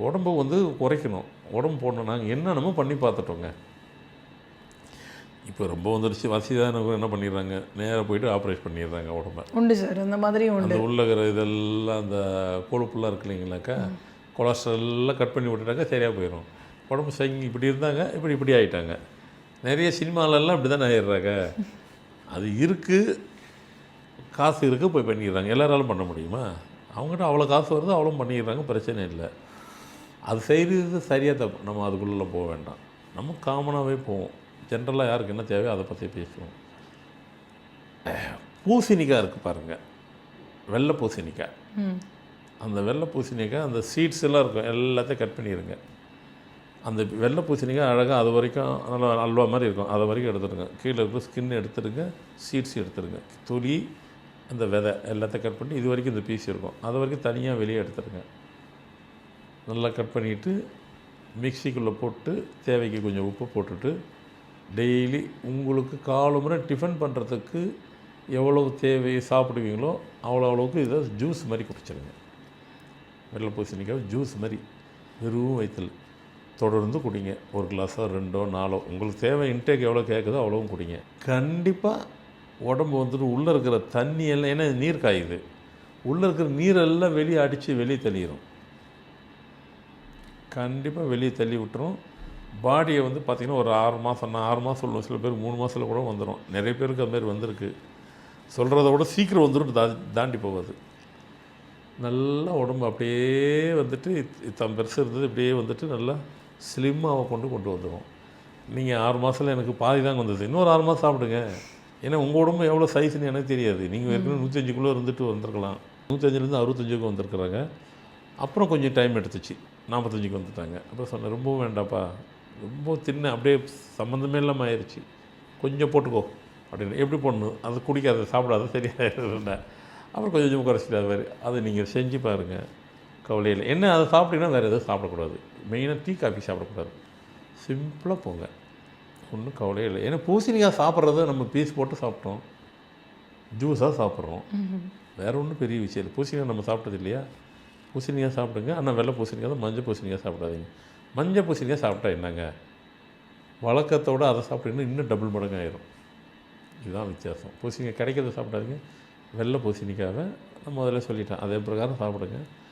உடம்பு வந்து குறைக்கணும். உடம்பு போடணும். நாங்கள் என்னென்னமோ பண்ணி பார்த்துட்டோங்க. இப்போ ரொம்ப வந்துடுச்சு வசதியானவங்க என்ன பண்ணிடுறாங்க, நேராக போயிட்டு ஆப்ரேட் பண்ணிடுறாங்க உடம்ப. உண்டு சார், அந்த மாதிரியும் அந்த உண்டு. உள்ள இருக்கிற இதெல்லாம் அந்த கொழுப்புலாம் இருக்கு இல்லைங்களாக்கா, கொலஸ்ட்ரால் எல்லாம் கட் பண்ணி விட்டுட்டாக்கா சரியாக போயிடும். உடம்பு சங்கி இப்படி இருந்தாங்க, இப்படி ஆகிட்டாங்க. நிறைய சினிமாலெல்லாம் இப்படி தானே ஆயிடுறாங்க. அது இருக்குது, காசு இருக்குது, போய் பண்ணிடுறாங்க. எல்லாராலும் பண்ண முடியுமா? அவங்ககிட்ட அவ்வளோ காசு வருது, அவ்வளோ பண்ணிடுறாங்க, பிரச்சனை இல்லை. அது செய்கிறது சரியாக தப்பு, நம்ம அதுக்குள்ளே போக வேண்டாம். நம்ம காமனாகவே போவோம். ஜென்ரலாக யாருக்கு என்ன தேவையோ அதை பற்றி பேசுவோம். பூசணிக்காய் இருக்குது பாருங்கள், வெள்ளை பூசணிக்காய். அந்த வெள்ளை பூசணிக்காய் அந்த சீட்ஸ் எல்லாம் இருக்கும், எல்லாத்தையும் கட் பண்ணிடுங்க. அந்த வெள்ளை பூசணிக்காய் அழகாக அது வரைக்கும் நல்லா அல்வா மாதிரி இருக்கும், அதை வரைக்கும் எடுத்துடுங்க. கீழே இருக்கிற ஸ்கின் எடுத்துடுங்க, சீட்ஸ் எடுத்துடுங்க, துளி அந்த விதை எல்லாத்தையும் கட் பண்ணி இது வரைக்கும் இந்த பீஸ் இருக்கும், அது வரைக்கும் தனியாக வெளியே எடுத்துடுங்க. நல்லா கட் பண்ணிவிட்டு மிக்சிக்குள்ளே போட்டு தேவைக்கு கொஞ்சம் உப்பு போட்டுட்டு டெய்லி உங்களுக்கு காலமுறை டிஃபன் பண்ணுறதுக்கு எவ்வளவு தேவை சாப்பிடுவீங்களோ அவ்வளோவுக்கு இதை ஜூஸ் மாதிரி குடிச்சிடுங்க. வெள்ளை பூசணிக்காய் ஜூஸ் மாதிரி வெறும் வயிற்றில் தொடர்ந்து குடிங்க. ஒரு கிளாஸோ 2ஓ 4ஓ உங்களுக்கு தேவை, இன்டேக் எவ்வளோ கேட்குதோ அவ்வளோவும் குடிங்க. கண்டிப்பாக உடம்பு வந்துட்டு உள்ளே இருக்கிற தண்ணி எல்லாம், ஏன்னா நீர் காயுது, உள்ளே இருக்கிற நீரெல்லாம் வெளியே அடித்து வெளியே தள்ளிடும். கண்டிப்பாக வெளியே தள்ளி விட்டுரும். பாடியை வந்து பார்த்திங்கன்னா ஒரு 6 மாதம், நான் 6 மாதம் சொல்லுவேன், சில பேர் 3 மாதத்தில் கூட வந்துடும். நிறைய பேருக்கு அதுமாரி வந்திருக்கு. சொல்கிறத விட சீக்கிரம் வந்துடும், தாண்டி போகாது. நல்லா உடம்பு அப்படியே வந்துட்டு பெருசு இருந்தது இப்படியே வந்துட்டு நல்லா ஸ்லிம்மாக கொண்டு வந்துடும். நீங்கள் 6 மாதத்தில் எனக்கு பாதி தான் வந்தது, இன்னொரு 6 மாதம் சாப்பிடுங்க. ஏன்னா உங்கள் உடம்பு எவ்வளோ சைஸ்ன்னு எனக்கு தெரியாது. நீங்கள் ஏற்கனவே 105 இருந்துட்டு வந்திருக்கலாம், 105லேருந்து 65 வந்திருக்கிறாங்க. அப்புறம் கொஞ்சம் டைம் எடுத்துச்சு, 45 வந்துட்டாங்க. அப்புறம் சொன்னேன், ரொம்பவும் வேண்டாப்பா, ரொம்ப தின்ன அப்படியே சம்மந்தமே இல்லாமல் ஆயிடுச்சு, கொஞ்சம் போட்டுக்கோ அப்படின்னு. எப்படி போடணும், அது குடிக்காத சாப்பிடாத சரியாக. அப்புறம் கொஞ்சம் குறைச்சிட்டாரு. அதை நீங்கள் செஞ்சு பாருங்கள், கவலையில். என்ன அதை சாப்பிட்டீங்கன்னா வேறு எதுவும் சாப்பிடக்கூடாது. மெயினாக டீ காஃபி சாப்பிடக்கூடாது. சிம்பிளாக போங்க, ஒன்றும் கவலையே இல்லை. ஏன்னா பூசணிக்காய் சாப்பிட்றத நம்ம பீஸ் போட்டு சாப்பிட்டோம், ஜூஸாக சாப்பிட்றோம், வேறு ஒன்றும் பெரிய விஷயம் இல்லை. பூசணிக்காய் நம்ம சாப்பிட்டது இல்லையா, பூசணிக்காய் சாப்பிடுங்க. ஆனால் வெள்ளை பூசணிக்காய் தான், மஞ்சள் பூசணிக்காய் சாப்பிடாதீங்க. மஞ்சள் பூசணிக்காய் சாப்பிட்டா என்னங்க, வழக்கத்தோடு அதை சாப்பிட்டீங்கன்னா இன்னும் டபுள் மடங்கு ஆயிரும். இதுதான் வித்தியாசம். பூசணிக்காய் கிடைக்கிறத சாப்பிடாதீங்க, வெள்ளை பூசணிக்காவை நான் முதல்ல சொல்லிட்டேன், அதே பிரகாரம் சாப்பிடுங்க.